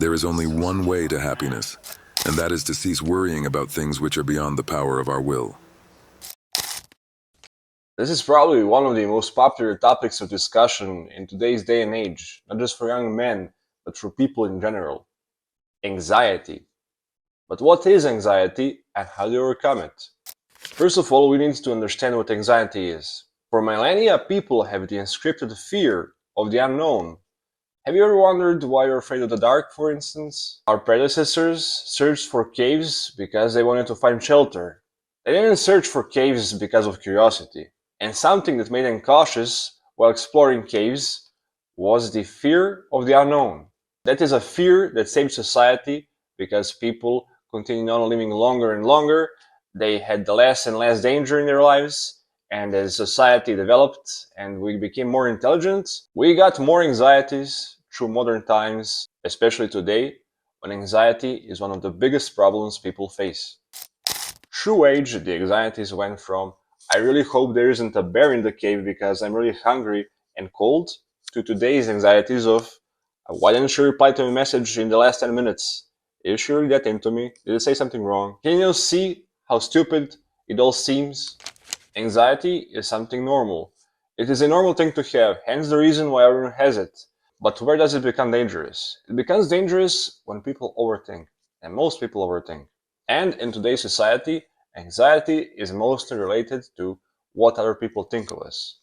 There is only one way to happiness, and that is to cease worrying about things which are beyond the power of our will. This is probably one of the most popular topics of discussion in today's day and age, not just for young men, but for people in general. Anxiety. But what is anxiety and how do you overcome it? First of all, we need to understand what anxiety is. For millennia, people have the unscripted fear of the unknown. Have you ever wondered why you're afraid of the dark, for instance? Our predecessors searched for caves because they wanted to find shelter. They didn't search for caves because of curiosity. And something that made them cautious while exploring caves was the fear of the unknown. That is a fear that saved society because people continued on living longer and longer. They had less and less danger in their lives. And as society developed and we became more intelligent, we got more anxieties through modern times, especially today, when anxiety is one of the biggest problems people face. Through age, the anxieties went from I really hope there isn't a bear in the cave because I'm really hungry and cold, to today's anxieties of why didn't you reply to my message in the last 10 minutes? Is she really that into me? Did I say something wrong? Can you see how stupid it all seems? Anxiety is something normal. It is a normal thing to have, hence the reason why everyone has it. But where does it become dangerous? It becomes dangerous when people overthink, and most people overthink. And in today's society, anxiety is mostly related to what other people think of us.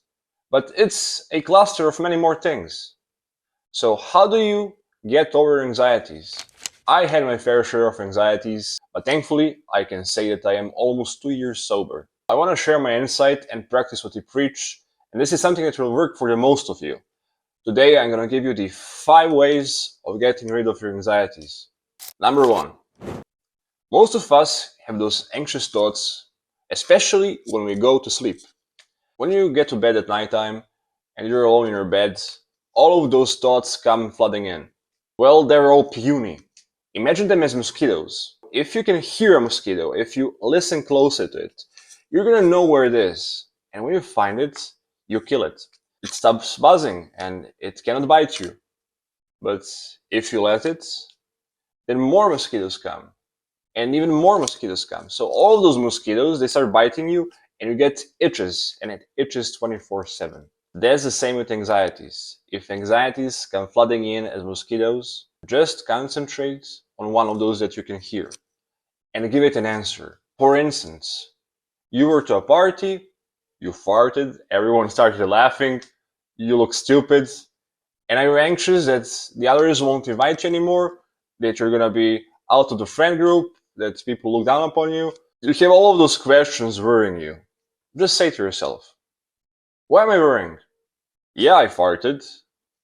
But it's a cluster of many more things. So how do you get over anxieties? I had my fair share of anxieties, but thankfully I can say that I am almost 2 years sober. I want to share my insight and practice what you preach, and this is something that will work for the most of you. Today I'm going to give you the 5 ways of getting rid of your anxieties. Number 1. Most of us have those anxious thoughts, especially when we go to sleep. When you get to bed at nighttime and you're alone in your bed, all of those thoughts come flooding in. Well, they're all puny. Imagine them as mosquitoes. If you can hear a mosquito, if you listen closely to it, you're gonna know where it is. And when you find it, you kill it. It stops buzzing and it cannot bite you. But if you let it, then more mosquitoes come. And even more mosquitoes come. So all of those mosquitoes, they start biting you and you get itches, and it itches 24/7. That's the same with anxieties. If anxieties come flooding in as mosquitoes, just concentrate on one of those that you can hear and give it an answer. For instance, you were to a party, you farted, everyone started laughing, you look stupid, and are you anxious that the others won't invite you anymore, that you're gonna be out of the friend group, that people look down upon you? You have all of those questions worrying you. Just say to yourself, why am I worrying? Yeah, I farted,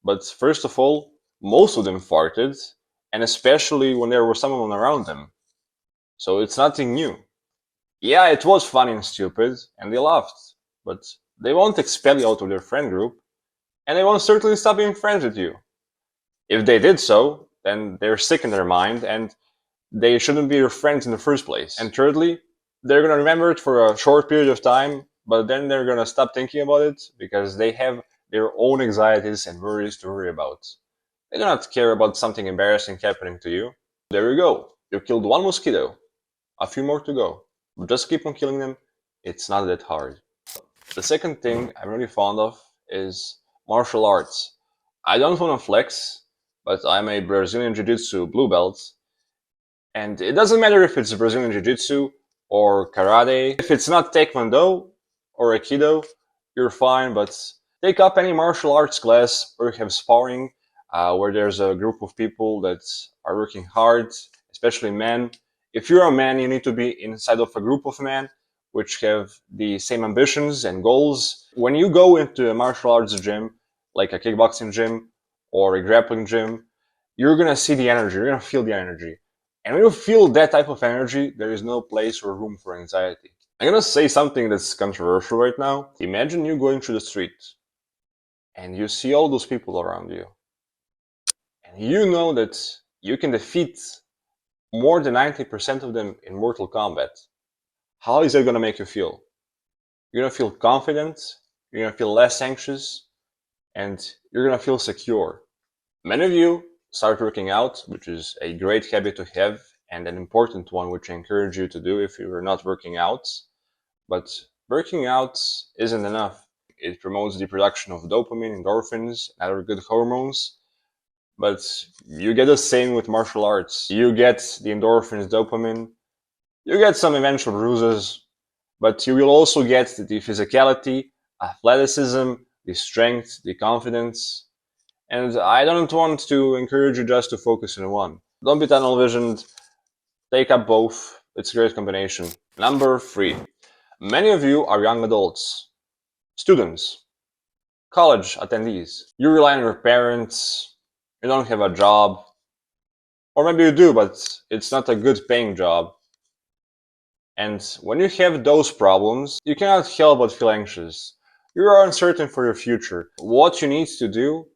but first of all, most of them farted, and especially when there was someone around them. So it's nothing new. Yeah, it was funny and stupid, and they laughed, but they won't expel you out of their friend group, and they won't certainly stop being friends with you. If they did so, then they're sick in their mind, and they shouldn't be your friends in the first place. And thirdly, they're gonna remember it for a short period of time, but then they're gonna stop thinking about it because they have their own anxieties and worries to worry about. They do not care about something embarrassing happening to you. There you go. You killed one mosquito. A few more to go. Just keep on killing them. It's not that hard. The second thing I'm really fond of is martial arts. I don't want to flex, but I'm a Brazilian Jiu-Jitsu blue belt. And it doesn't matter if it's Brazilian Jiu-Jitsu or karate. If it's not Taekwondo or Aikido, you're fine, but take up any martial arts class or you have sparring where there's a group of people that are working hard, especially men. If you're a man, you need to be inside of a group of men which have the same ambitions and goals. When you go into a martial arts gym, like a kickboxing gym or a grappling gym, you're gonna see the energy, you're gonna feel the energy. And when you feel that type of energy, there is no place or room for anxiety. I'm gonna say something that's controversial right now. Imagine you going through the street and you see all those people around you. And you know that you can defeat more than 90% of them in Mortal Kombat. How is that gonna make you feel? You're gonna feel confident, you're gonna feel less anxious, and you're gonna feel secure. Many of you Start working out, which is a great habit to have and an important one which I encourage you to do if you're not working out. But working out isn't enough. It promotes the production of dopamine, endorphins, and other good hormones. But you get the same with martial arts. You get the endorphins, dopamine, you get some eventual bruises, but you will also get the physicality, athleticism, the strength, the confidence. And I don't want to encourage you just to focus on one. Don't be tunnel visioned. Take up both. It's a great combination. Number 3. Many of you are young adults, students, college attendees. You rely on your parents. You don't have a job. Or maybe you do, but it's not a good paying job. And when you have those problems, you cannot help but feel anxious. You are uncertain for your future. What you need to do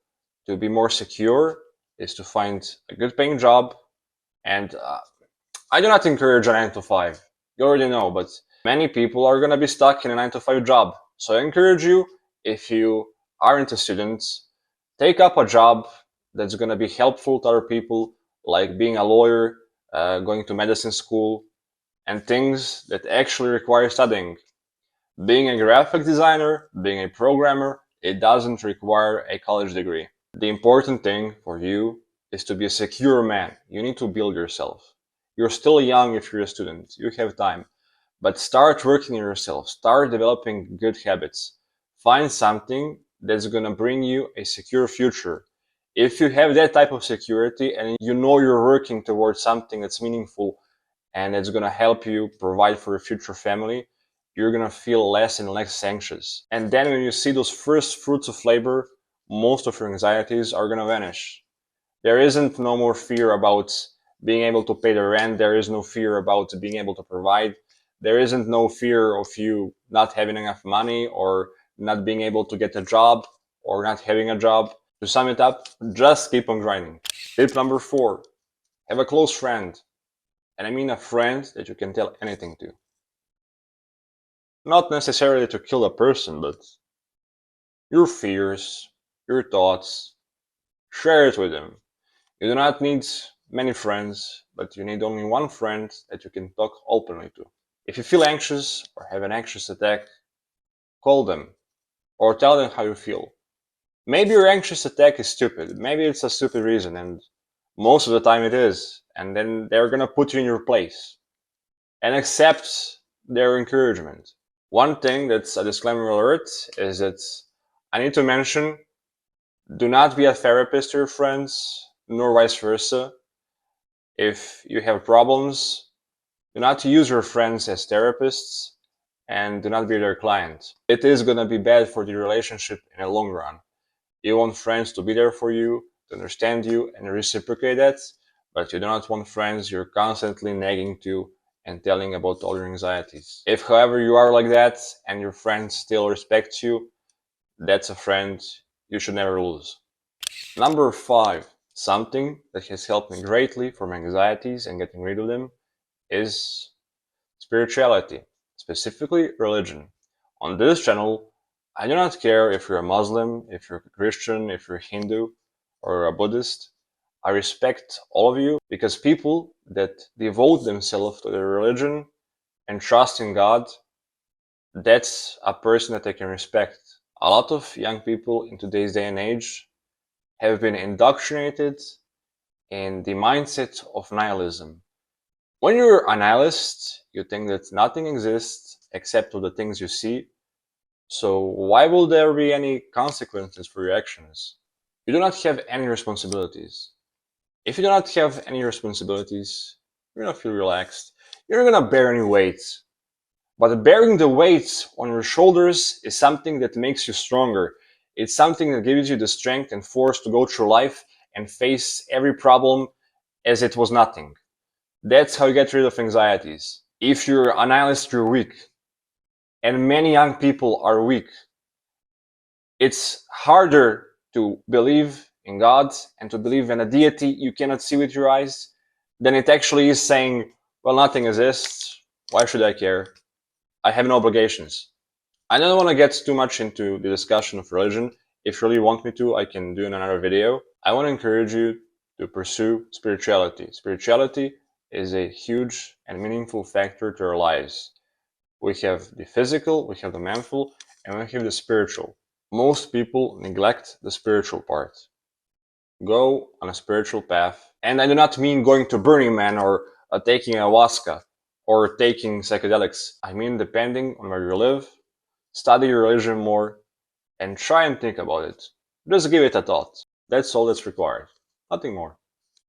to be more secure is to find a good paying job. And I do not encourage a 9 to 5. You already know, but many people are going to be stuck in a 9 to 5 job. So I encourage you, if you aren't a student, take up a job that's going to be helpful to other people, like being a lawyer, going to medicine school, and things that actually require studying. Being a graphic designer, being a programmer, it doesn't require a college degree. The important thing for you is to be a secure man. You need to build yourself. You're still young if you're a student. You have time. But start working on yourself. Start developing good habits. Find something that's going to bring you a secure future. If you have that type of security and you know you're working towards something that's meaningful and it's going to help you provide for your future family, you're going to feel less and less anxious. And then when you see those first fruits of labor, most of your anxieties are going to vanish. There isn't no more fear about being able to pay the rent. There is no fear about being able to provide. There isn't no fear of you not having enough money or not being able to get a job or not having a job. To sum it up, just keep on grinding. Tip number 4, have a close friend. And I mean a friend that you can tell anything to. Not necessarily to kill a person, but your fears, your thoughts, share it with them. You do not need many friends, but you need only one friend that you can talk openly to. If you feel anxious or have an anxious attack, call them or tell them how you feel. Maybe your anxious attack is stupid. Maybe it's a stupid reason, and most of the time it is. And then they're gonna put you in your place and accept their encouragement. One thing that's a disclaimer alert is that I need to mention, do not be a therapist to your friends, nor vice versa. If you have problems, do not use your friends as therapists and do not be their client. It is going to be bad for the relationship in the long run. You want friends to be there for you, to understand you and reciprocate that, but you do not want friends you're constantly nagging to and telling about all your anxieties. If, however, you are like that and your friend still respects you, that's a friend you should never lose. Number 5, something that has helped me greatly for my anxieties and getting rid of them is spirituality, specifically religion. On this channel, I do not care if you're a Muslim, if you're a Christian, if you're a Hindu, or a Buddhist. I respect all of you because people that devote themselves to their religion and trust in God, that's a person that I can respect. A lot of young people in today's day and age have been indoctrinated in the mindset of nihilism. When you're a nihilist, you think that nothing exists except for the things you see. So why will there be any consequences for your actions? You do not have any responsibilities. If you do not have any responsibilities, you're gonna feel relaxed. You're not gonna bear any weight. But bearing the weight on your shoulders is something that makes you stronger. It's something that gives you the strength and force to go through life and face every problem as it was nothing. That's how you get rid of anxieties. If you're a nihilist, you're weak. And many young people are weak. It's harder to believe in God and to believe in a deity you cannot see with your eyes than it actually is saying, well, nothing exists. Why should I care? I have no obligations. I don't want to get too much into the discussion of religion. If you really want me to, I can do another video. I want to encourage you to pursue spirituality. Spirituality is a huge and meaningful factor to our lives. We have the physical, we have the mental, and we have the spiritual. Most people neglect the spiritual part. Go on a spiritual path. And I do not mean going to Burning Man or taking ayahuasca or taking psychedelics. I mean, depending on where you live, study your religion more and try and think about it. Just give it a thought. That's all that's required. Nothing more.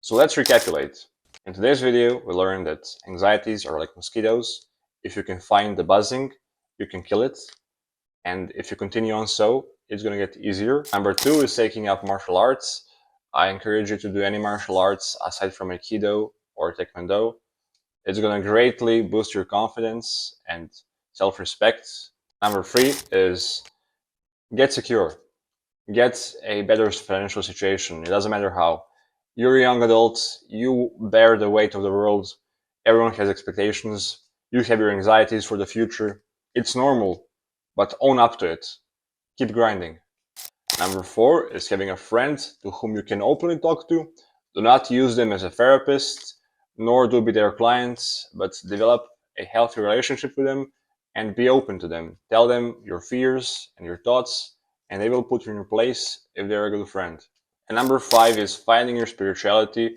So let's recapitulate. In today's video, we learned that anxieties are like mosquitoes. If you can find the buzzing, you can kill it. And if you continue on so, it's going to get easier. Number 2 is taking up martial arts. I encourage you to do any martial arts aside from Aikido or Taekwondo. It's going to greatly boost your confidence and self-respect. Number 3 is get secure. Get a better financial situation. It doesn't matter how. You're a young adult. You bear the weight of the world. Everyone has expectations. You have your anxieties for the future. It's normal, but own up to it. Keep grinding. Number 4 is having a friend to whom you can openly talk to. Do not use them as a therapist, nor do be their clients, but develop a healthy relationship with them and be open to them. Tell them your fears and your thoughts, and they will put you in your place if they're a good friend. And number 5 is finding your spirituality.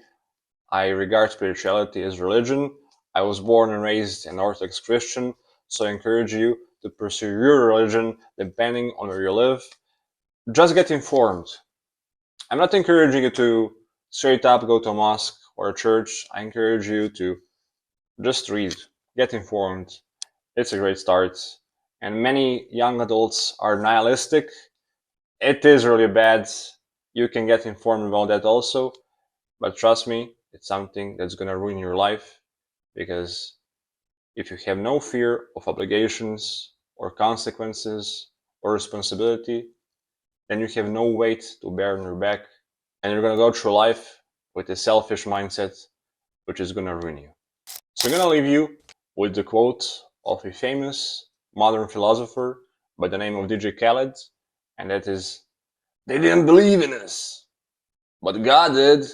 I regard spirituality as religion. I was born and raised an Orthodox Christian, so I encourage you to pursue your religion depending on where you live. Just get informed. I'm not encouraging you to straight up go to a mosque or a church. I encourage you to just read, get informed. It's a great start. And many young adults are nihilistic. It is really bad. You can get informed about that also. But trust me, it's something that's going to ruin your life, because if you have no fear of obligations or consequences or responsibility, then you have no weight to bear on your back, and you're going to go through life with a selfish mindset, which is going to ruin you. So I'm going to leave you with the quote of a famous modern philosopher by the name of DJ Khaled, and that is, "They didn't believe in us, but God did."